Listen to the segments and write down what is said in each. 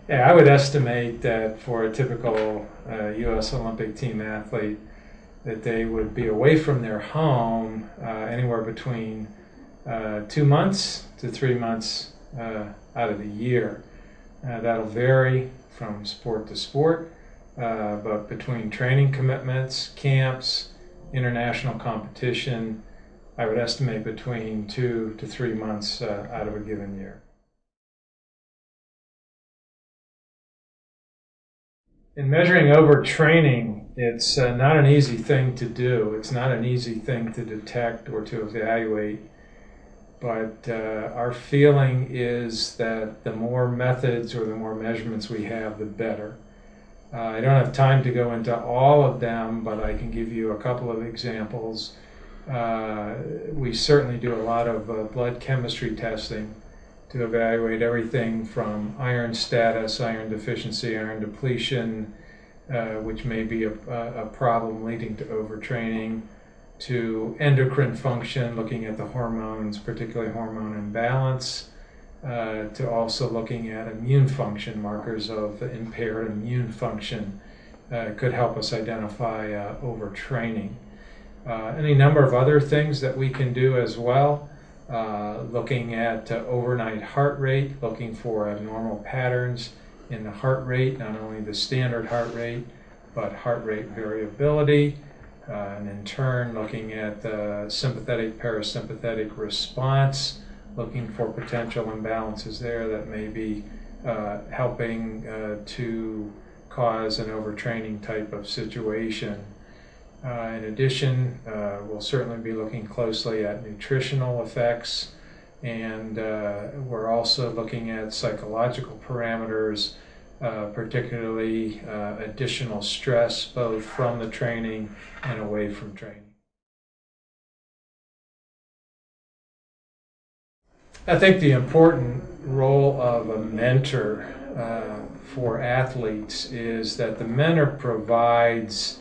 Yeah, I would estimate that for a typical U.S. Olympic team athlete, that they would be away from their home anywhere between 2 months to 3 months out of the year. That'll vary from sport to sport, but between training commitments, camps, international competition, I would estimate between 2 to 3 months out of a given year. In measuring overtraining, it's not an easy thing to do. It's not an easy thing to detect or to evaluate. But our feeling is that the more methods or the more measurements we have, the better. I don't have time to go into all of them, but I can give you a couple of examples. We certainly do a lot of blood chemistry testing to evaluate everything from iron status, iron deficiency, iron depletion, which may be a problem leading to overtraining, to endocrine function, looking at the hormones, particularly hormone imbalance, to also looking at immune function, markers of impaired immune function could help us identify overtraining. Any number of other things that we can do as well. Looking at overnight heart rate, looking for abnormal patterns in the heart rate, not only the standard heart rate, but heart rate variability, and in turn looking at the sympathetic parasympathetic response, looking for potential imbalances there that may be helping to cause an overtraining type of situation. In addition, we'll certainly be looking closely at nutritional effects, and we're also looking at psychological parameters, particularly additional stress both from the training and away from training. I think the important role of a mentor for athletes is that the mentor provides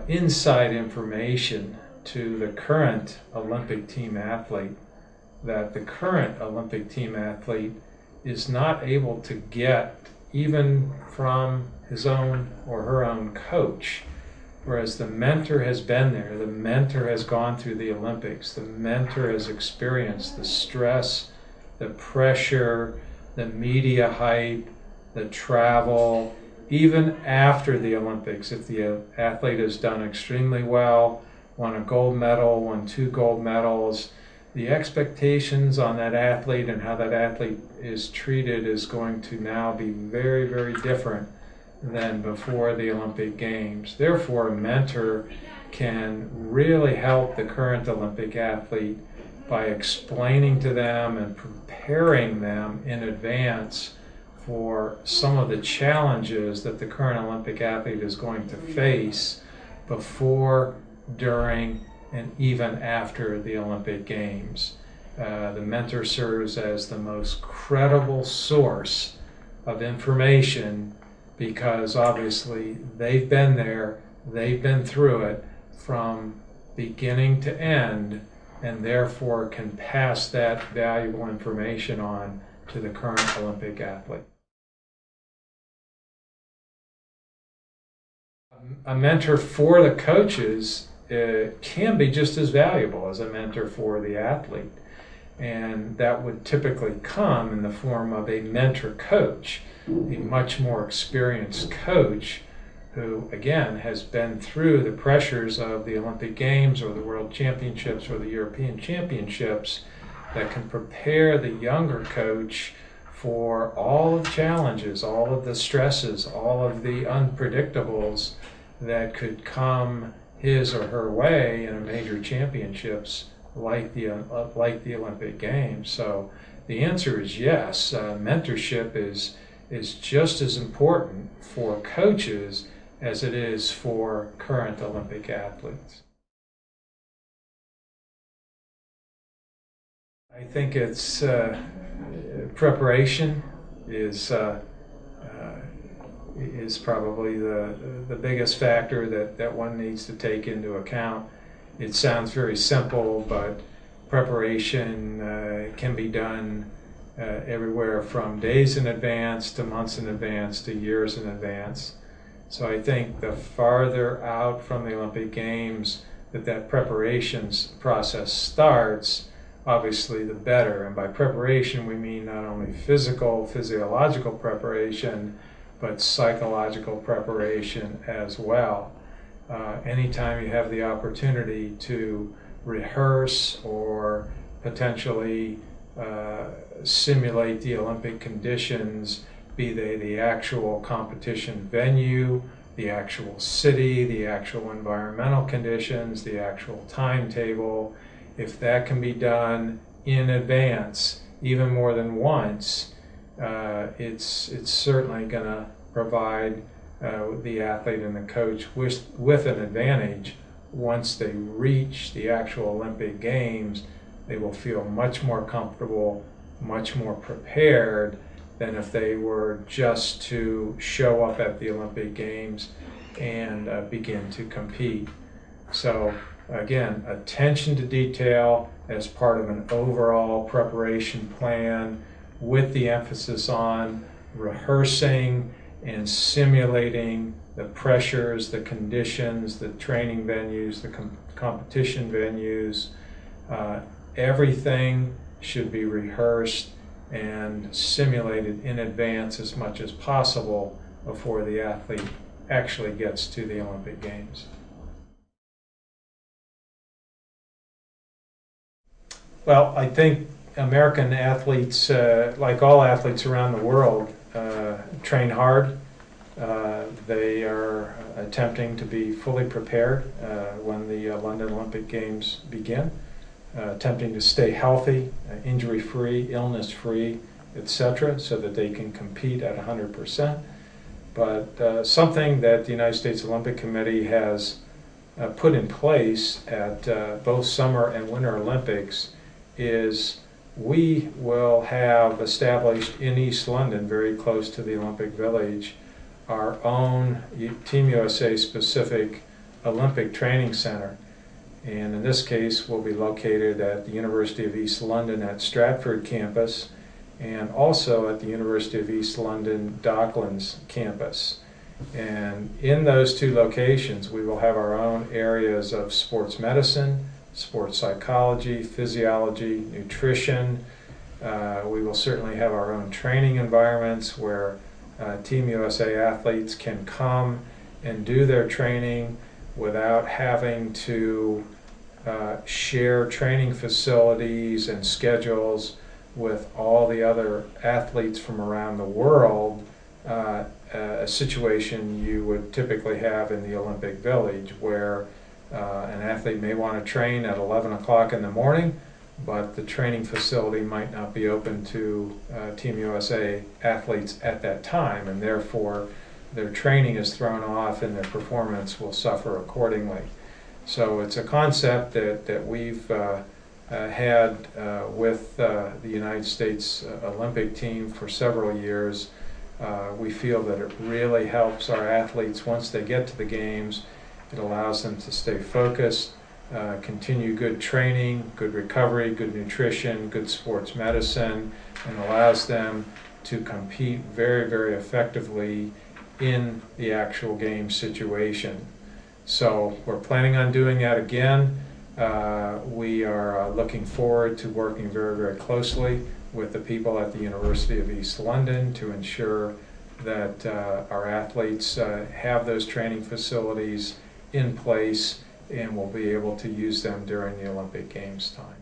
inside information to the current Olympic team athlete that the current Olympic team athlete is not able to get even from his own or her own coach. Whereas the mentor has been there, the mentor has gone through the Olympics, the mentor has experienced the stress, the pressure, the media hype, the travel. Even after the Olympics, if the athlete has done extremely well, won a gold medal, won 2 gold medals, the expectations on that athlete and how that athlete is treated is going to now be very, very different than before the Olympic Games. Therefore, a mentor can really help the current Olympic athlete by explaining to them and preparing them in advance for some of the challenges that the current Olympic athlete is going to face before, during, and even after the Olympic Games. The mentor serves as the most credible source of information because obviously they've been there, they've been through it from beginning to end, and therefore can pass that valuable information on to the current Olympic athlete. A mentor for the coaches can be just as valuable as a mentor for the athlete, and that would typically come in the form of a mentor coach, a much more experienced coach who again has been through the pressures of the Olympic Games or the World Championships or the European Championships, that can prepare the younger coach for all of the challenges, all of the stresses, all of the unpredictables that could come his or her way in a major championships like the Olympic Games. So the answer is yes. Mentorship is just as important for coaches as it is for current Olympic athletes. I think it's preparation is probably the biggest factor that one needs to take into account. It sounds very simple, but preparation can be done everywhere from days in advance to months in advance to years in advance. So I think the farther out from the Olympic Games that preparations process starts, obviously the better. And by preparation we mean not only physiological preparation, but psychological preparation as well. Anytime you have the opportunity to rehearse or potentially simulate the Olympic conditions, be they the actual competition venue, the actual city, the actual environmental conditions, the actual timetable, if that can be done in advance, even more than once, it's certainly going to provide the athlete and the coach with an advantage. Once they reach the actual Olympic Games, they will feel much more comfortable, much more prepared than if they were just to show up at the Olympic Games and begin to compete. So again, attention to detail as part of an overall preparation plan, with the emphasis on rehearsing and simulating the pressures, the conditions, the training venues, the competition venues. Everything should be rehearsed and simulated in advance as much as possible before the athlete actually gets to the Olympic Games. Well, I think American athletes, like all athletes around the world, train hard. They are attempting to be fully prepared when the London Olympic Games begin, attempting to stay healthy, injury-free, illness-free, etc., so that they can compete at 100%. But something that the United States Olympic Committee has put in place at both Summer and Winter Olympics is we will have established in East London, very close to the Olympic Village, our own Team USA specific Olympic Training Center. And in this case, we'll be located at the University of East London at Stratford campus, and also at the University of East London Docklands campus. And in those two locations, we will have our own areas of sports medicine, sports psychology, physiology, nutrition. We will certainly have our own training environments where Team USA athletes can come and do their training without having to share training facilities and schedules with all the other athletes from around the world, a situation you would typically have in the Olympic Village, where an athlete may want to train at 11 o'clock in the morning, but the training facility might not be open to Team USA athletes at that time, and therefore their training is thrown off and their performance will suffer accordingly. So it's a concept that we've had with the United States Olympic team for several years. We feel that it really helps our athletes once they get to the games. It allows them to stay focused, continue good training, good recovery, good nutrition, good sports medicine, and allows them to compete very, very effectively in the actual game situation. So we're planning on doing that again. We are looking forward to working very, very closely with the people at the University of East London to ensure that our athletes have those training facilities in place and will be able to use them during the Olympic Games time.